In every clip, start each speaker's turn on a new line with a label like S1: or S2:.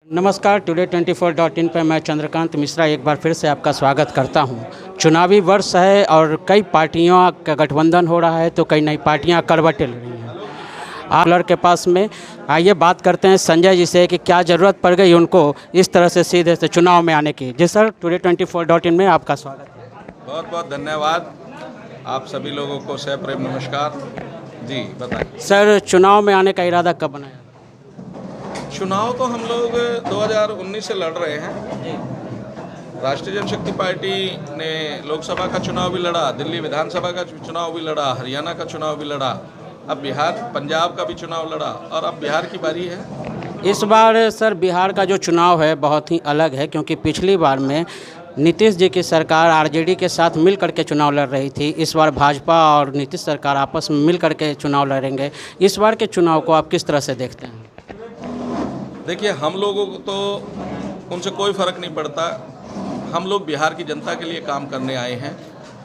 S1: नमस्कार, today 24.in पर मैं चंद्रकांत मिश्रा एक बार फिर से आपका स्वागत करता हूं। चुनावी वर्ष है और कई पार्टियों का गठबंधन हो रहा है तो कई नई पार्टियां करवटें ले रही हैं। आप के पास में आइए बात करते हैं संजय जी से कि क्या ज़रूरत पड़ गई उनको इस तरह से सीधे से चुनाव में आने की। जी सर, टुडे 24.in में आपका स्वागत है।
S2: बहुत बहुत धन्यवाद। आप सभी लोगों को सह प्रेम नमस्कार। जी बताइए
S1: सर, चुनाव में आने का इरादा कब बनाया?
S2: चुनाव तो हम लोग 2019 से लड़ रहे हैं। राष्ट्रीय जनशक्ति पार्टी ने लोकसभा का चुनाव भी लड़ा, दिल्ली विधानसभा का चुनाव भी लड़ा, हरियाणा का चुनाव भी लड़ा, अब बिहार पंजाब का भी चुनाव लड़ा और अब बिहार की बारी है।
S1: इस बार सर बिहार का जो चुनाव है बहुत ही अलग है, क्योंकि पिछली बार में नीतीश जी की सरकार आरजेडी के साथ मिल करके चुनाव लड़ रही थी। इस बार भाजपा और नीतीश सरकार आपस में मिल करके चुनाव लड़ेंगे। इस बार के चुनाव को आप किस तरह से देखते हैं?
S2: देखिए, हम लोगों को तो उनसे कोई फ़र्क नहीं पड़ता। हम लोग बिहार की जनता के लिए काम करने आए हैं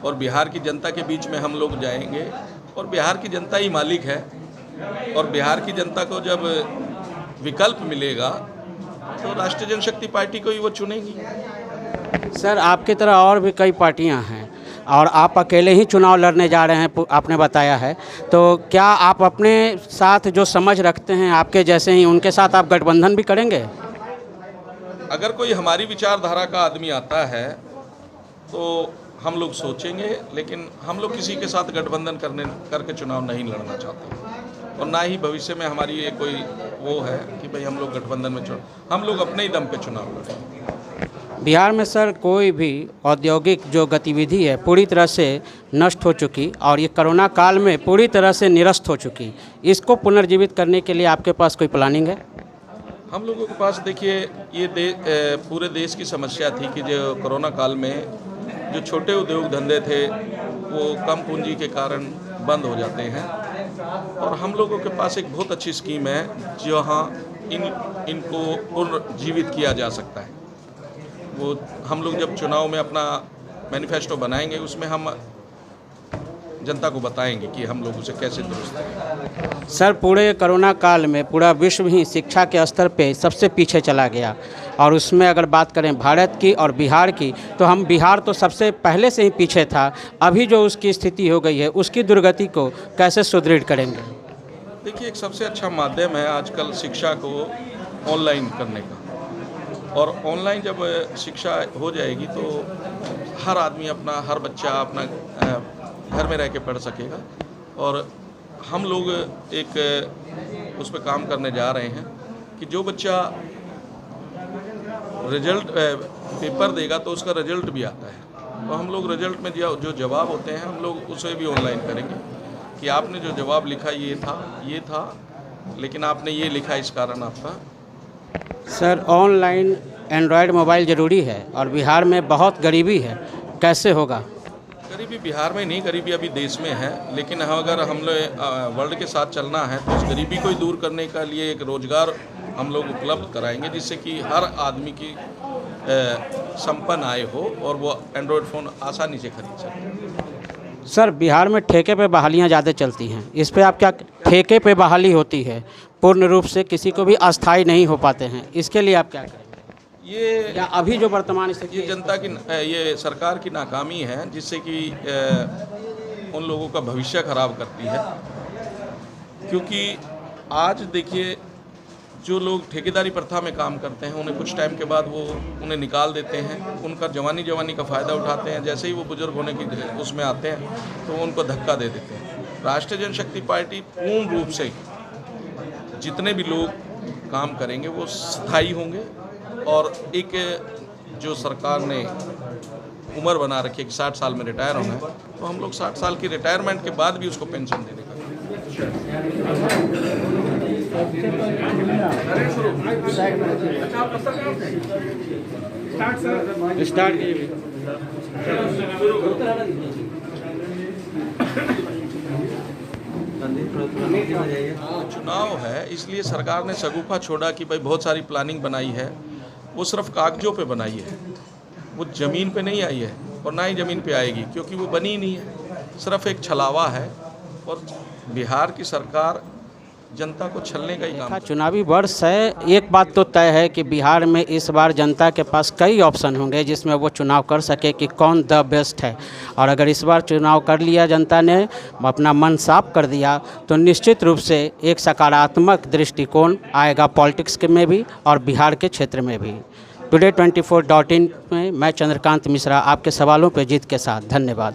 S2: और बिहार की जनता के बीच में हम लोग जाएंगे और बिहार की जनता ही मालिक है और बिहार की जनता को जब विकल्प मिलेगा तो राष्ट्रीय जनशक्ति पार्टी को ही वो चुनेगी।
S1: सर, आपकी तरह और भी कई पार्टियां हैं और आप अकेले ही चुनाव लड़ने जा रहे हैं, आपने बताया है। तो क्या आप अपने साथ जो समझ रखते हैं आपके जैसे ही, उनके साथ आप गठबंधन भी करेंगे?
S2: अगर कोई हमारी विचारधारा का आदमी आता है तो हम लोग सोचेंगे, लेकिन हम लोग किसी के साथ गठबंधन करके चुनाव नहीं लड़ना चाहते और ना ही भविष्य में हमारी ये कोई वो है कि भाई हम लोग गठबंधन में हम लोग अपने ही दम पे चुनाव लड़ेंगे।
S1: बिहार में सर कोई भी औद्योगिक जो गतिविधि है पूरी तरह से नष्ट हो चुकी और ये कोरोना काल में पूरी तरह से निरस्त हो चुकी। इसको पुनर्जीवित करने के लिए आपके पास कोई प्लानिंग है?
S2: हम लोगों के पास देखिए, ये पूरे देश की समस्या थी कि जो कोरोना काल में जो छोटे उद्योग धंधे थे वो कम पूंजी के कारण बंद हो जाते हैं और हम लोगों के पास एक बहुत अच्छी स्कीम है जहाँ इनको पुनर्जीवित किया जा सकता है। वो हम लोग जब चुनाव में अपना मैनिफेस्टो बनाएंगे उसमें हम जनता को बताएंगे कि हम लोग उसे कैसे दुरुस्त करें।
S1: सर, पूरे कोरोना काल में पूरा विश्व ही शिक्षा के स्तर पे सबसे पीछे चला गया और उसमें अगर बात करें भारत की और बिहार की तो हम बिहार तो सबसे पहले से ही पीछे था। अभी जो उसकी स्थिति हो गई है उसकी दुर्गति को कैसे सुदृढ़ करेंगे?
S2: देखिए, एक सबसे अच्छा माध्यम है आजकल शिक्षा को ऑनलाइन करने का और ऑनलाइन जब शिक्षा हो जाएगी तो हर आदमी हर बच्चा अपना घर में रह के पढ़ सकेगा और हम लोग एक उस पर काम करने जा रहे हैं कि जो बच्चा रिजल्ट पेपर देगा तो उसका रिजल्ट भी आता है, तो हम लोग रिजल्ट में जो जवाब होते हैं हम लोग उसे भी ऑनलाइन करेंगे कि आपने जो जवाब लिखा ये था लेकिन आपने ये लिखा इस कारण आपका।
S1: सर, ऑनलाइन एंड्रॉयड मोबाइल ज़रूरी है और बिहार में बहुत गरीबी है, कैसे होगा?
S2: गरीबी बिहार में नहीं, गरीबी अभी देश में है, लेकिन अगर हम लोग वर्ल्ड के साथ चलना है तो उस गरीबी को ही दूर करने के लिए एक रोज़गार हम लोग उपलब्ध कराएंगे जिससे कि हर आदमी की संपन्न आय हो और वो एंड्रॉयड फ़ोन आसानी से खरीद सके।
S1: सर, बिहार में ठेके पे बहालियाँ ज़्यादा चलती हैं, इस पे आप क्या? ठेके पे बहाली होती है, पूर्ण रूप से किसी को भी अस्थायी नहीं हो पाते हैं, इसके लिए आप क्या करेंगे?
S2: ये
S1: या अभी जो वर्तमान स्थिति,
S2: ये जनता की ये सरकार की नाकामी है जिससे कि उन लोगों का भविष्य खराब करती है। क्योंकि आज देखिए, जो लोग ठेकेदारी प्रथा में काम करते हैं उन्हें कुछ टाइम के बाद वो उन्हें निकाल देते हैं, उनका जवानी का फ़ायदा उठाते हैं। जैसे ही वो बुजुर्ग होने की उसमें आते हैं तो उनको धक्का दे देते हैं। राष्ट्रीय जनशक्ति पार्टी पूर्ण रूप से जितने भी लोग काम करेंगे वो स्थायी होंगे और एक जो सरकार ने उम्र बना रखी है कि 60 साल में रिटायर होना है, तो हम लोग 60 साल की रिटायरमेंट के बाद भी उसको पेंशन देने का चुनाव है, इसलिए सरकार ने शगुफा छोड़ा कि भाई बहुत सारी प्लानिंग बनाई है, वो सिर्फ कागजों पे बनाई है, वो ज़मीन पे नहीं आई है और ना ही ज़मीन पे आएगी क्योंकि वो बनी ही नहीं है, सिर्फ एक छलावा है। और बिहार की सरकार जनता को छलने का ही काम करते
S1: चुनावी वर्ष है, एक बात तो तय है कि बिहार में इस बार जनता के पास कई ऑप्शन होंगे जिसमें वो चुनाव कर सके कि कौन द बेस्ट है। और अगर इस बार चुनाव कर लिया जनता ने, अपना मन साफ कर दिया, तो निश्चित रूप से एक सकारात्मक दृष्टिकोण आएगा पॉलिटिक्स के में भी और बिहार के क्षेत्र में भी। टुडे 24.in में मैं चंद्रकांत मिश्रा आपके सवालों पर जीत के साथ। धन्यवाद।